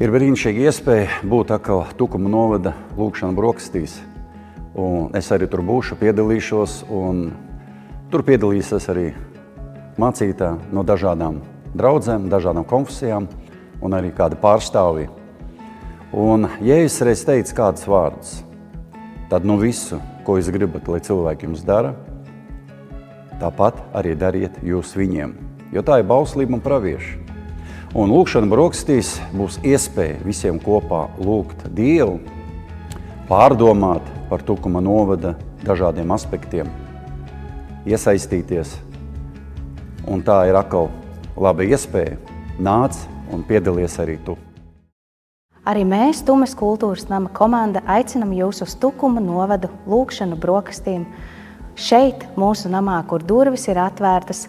Ir brīnišķīga iespēja būt atkal Tukuma novada lūgšana brokastīs. Un es arī tur būšu, piedalīšos, un tur piedalīsies arī mācītāji no dažādām draudzēm, dažādām konfesijām un arī kādi pārstāvji. Un Jēzus reiz teica kādus vārdus: tad nu visu, ko jūs gribat, lai cilvēki jums dara, tāpat arī dariet jūs viņiem, jo tā ir bauslība un pravieši. Un lūgšana brokastīs būs iespēja visiem kopā lūgt Dievu, pārdomāt par Tukuma novada dažādiem aspektiem, iesaistīties. Un tā ir atkal laba iespēja. Nāc un piedalies arī tu. Arī mēs, Tumes kultūras nama komanda, aicinam jūs uz Tukuma novadu lūgšanu brokastīm šeit, mūsu namā, kur durvis ir atvērtas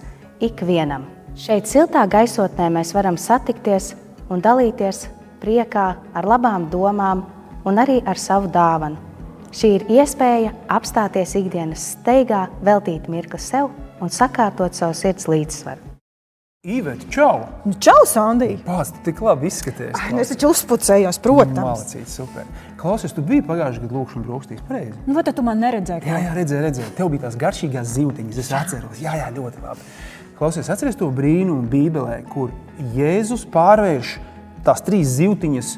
ikvienam. Šeit siltā gaisotnē mēs varam satikties un dalīties priekā ar labām domām un arī ar savu dāvanu. Šī ir iespēja apstāties ikdienas steigā, veltīt mirkli sev un sakārtot savu sirds līdzsvaru. Iveta, čau! Čau, Sandī! Pāc, tu tik labi izskaties. Es taču uzpucējos, protams. Malacīts, super. Klausies, tu biji pagājušajā gadu lūgšanu brokastīs, pareizi? Nu, vai tad tu man neredzēji? Jā, redzēju. Tev bija tās garšīgās zivtiņas, es atceros. Jā, ļoti labi. Klausies, atceries to brīnumu Bībelē, kur Jēzus pārvērš tās 3 zivtiņas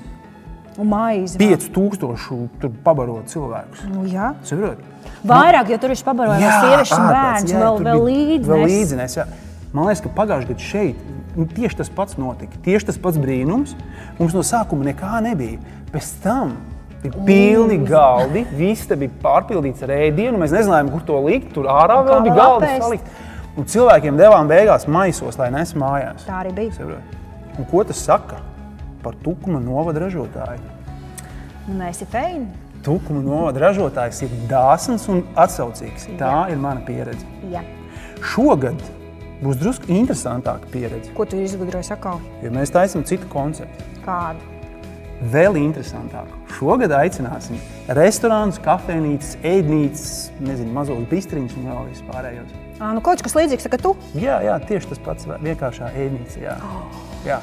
Un maizi. 5000 tur pabarot cilvēkus. Nu, jā. Saprot? Vairāk, jo tur viņš pabaroja sieviešu un bērns vēl līdzi nes. Man liekas, ka pagājušajā gadā šeit tieši tas pats notika. Tieši tas pats brīnums. Mums no sākuma nekā nebija. Pēc tam bija pilni galdi, viss te bija pārpildīts ar ēdienu. Mēs nezinājām, kur to likt. Tur ārā vēl bija galdi salikt. Un cilvēkiem devām beigās maisos, lai nes mājās. Tā arī bija. Saprot? Un ko tas saka par Tukuma novada ražotāju? Nu, esi feini. Tukuma novada ražotājs ir dāsns un atsaucīgs. Tā ir mana pieredze. Jā. Šogad būs drusku interesantāka pieredze, Ko tu izgudroji sakau? jo mēs taisam citu konceptu. Kādu? Vēl interesantāku. Šogad aicināsim restorānus, kafejnīcas, ēdnīcas, mazos bistriņus un vēl vispārējos. Nu, kaut kas līdzīgs, ka tu? Jā, tieši tas pats vienkāršā ēdnīca. Jā.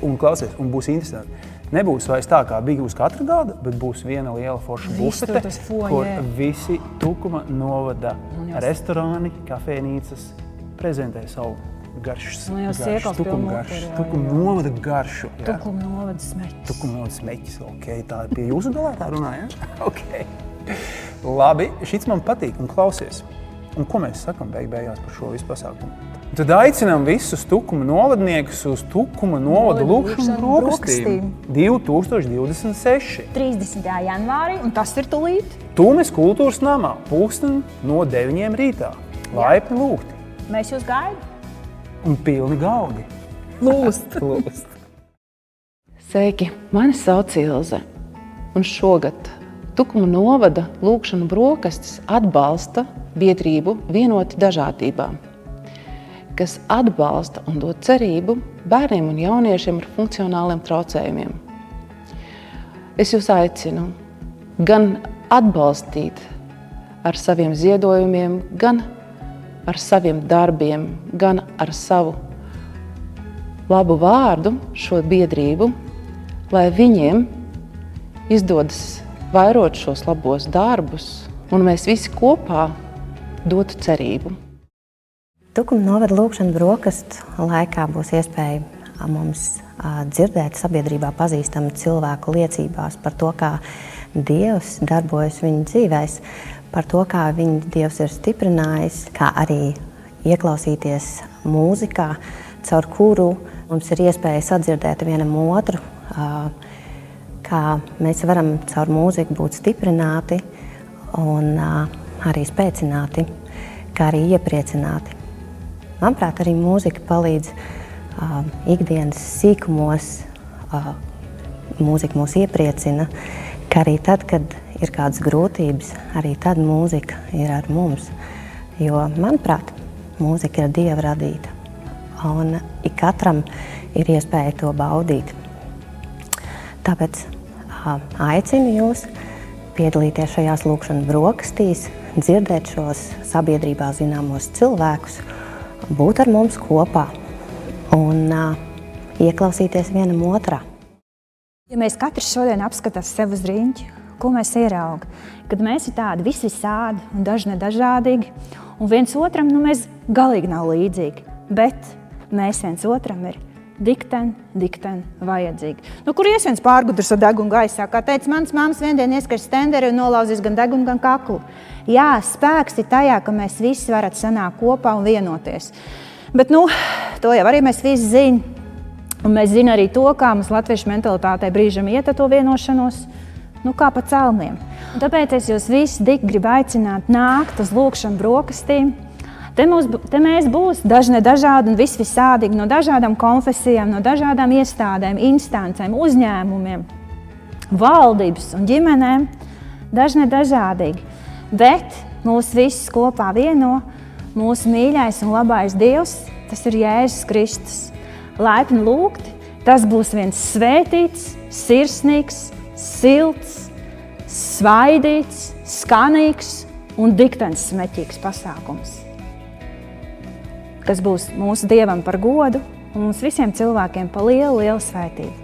Un klausies, un būs interesanti. Nebūs vairs tā, kā bija uz katra gada, bet būs viena liela forša bufete, kur visi Tukuma novada restorāni, kafejnīcas prezentē savu garšas, Tukuma novada garšu. Tukuma novada smeķis. Tukuma novada smeķis, ok, tā ir pie jūsu galā tā runā, ja? Ok. Labi, šits man patīk un klausies. Un ko mēs sakam beigās par šo visu pasākumu? Tad aicinām visus Tukuma novadniekus uz Tukuma novada lūgšanu brokastīm 2026. 30. janvārī, un tas ir tulīt. Tumes kultūras namā, pulksten no 9 rītā. Laipni lūgti. Mēs jūs gaidām. Un pilni galdi. Lūst. Sveiki, mani sauc Ilze. Un šogad Tukuma novada lūgšanu brokastis atbalsta biedrību Vienoti dažādībā, kas atbalsta un dod cerību bērniem un jauniešiem ar funkcionāliem traucējumiem. Es jūs aicinu gan atbalstīt ar saviem ziedojumiem, gan ar saviem darbiem, gan ar savu labu vārdu šo biedrību, lai viņiem izdodas vairot šos labos darbus un mēs visi kopā dotu cerību. Tukuma novada lūgšanu brokastu laikā būs iespēja mums dzirdēt sabiedrībā pazīstamu cilvēku liecībās par to, kā Dievs darbojas viņu dzīvēs, par to, kā viņu Dievs ir stiprinājis, kā arī ieklausīties mūzikā, caur kuru mums ir iespēja sadzirdēt vienam otru, kā mēs varam caur mūziku būt stiprināti un arī spēcināti, kā arī iepriecināti. Manuprāt, arī mūzika palīdz ikdienas sīkumos, mūzika mūs iepriecina, ka arī tad, kad ir kādas grūtības, arī tad mūzika ir ar mums. Jo, manuprāt, mūzika ir Dieva radīta, un ik katram ir iespēja to baudīt. Tāpēc aicinu jūs piedalīties šajās lūgšanu brokastīs, dzirdēt šos sabiedrībā zināmos cilvēkus, būt ar mums kopā un ieklausīties vienam otrā. Ja mēs katrs šodien apskatās sev uz riņķi, ko mēs ieraugam, kad mēs ir tādi visvisādi un dažādīgi, un viens otram mēs galīgi nav līdzīgi, bet mēs viens otram ir dikteni vajadzīgi. Kur ies viens pārgudrs ar degunu gaisā, kā teica mans mammas viendien ieskars stenderi un nolauzīs gan degunu, gan kaklu. Jā, spēks ir tajā, ka mēs visi varat sanākt kopā un vienoties. Bet, to jau arī mēs visi zinām. Un mēs zinām arī to, kā mums latviešu mentalitātei brīžam iet ar to vienošanos, kā pa celmiem. Un tāpēc es jūs visus gribu aicināt nākt uz lūkšanu brokastīm. Te mēs būs dažādi un visādīgi no dažādām konfesijām, no dažādām iestādēm, instancēm, uzņēmumiem, valdības un ģimenēm, dažādīgi. Bet mūs visus kopā vieno mūsu mīļais un labais Dievs, tas ir Jēzus Kristus. Laipni lūgti, tas būs viens svētīts, sirsnīgs, silts, svaidīts, skanīgs un diktens smeķīgs pasākums, kas būs mūsu Dievam par godu un mums visiem cilvēkiem par lielu svētību.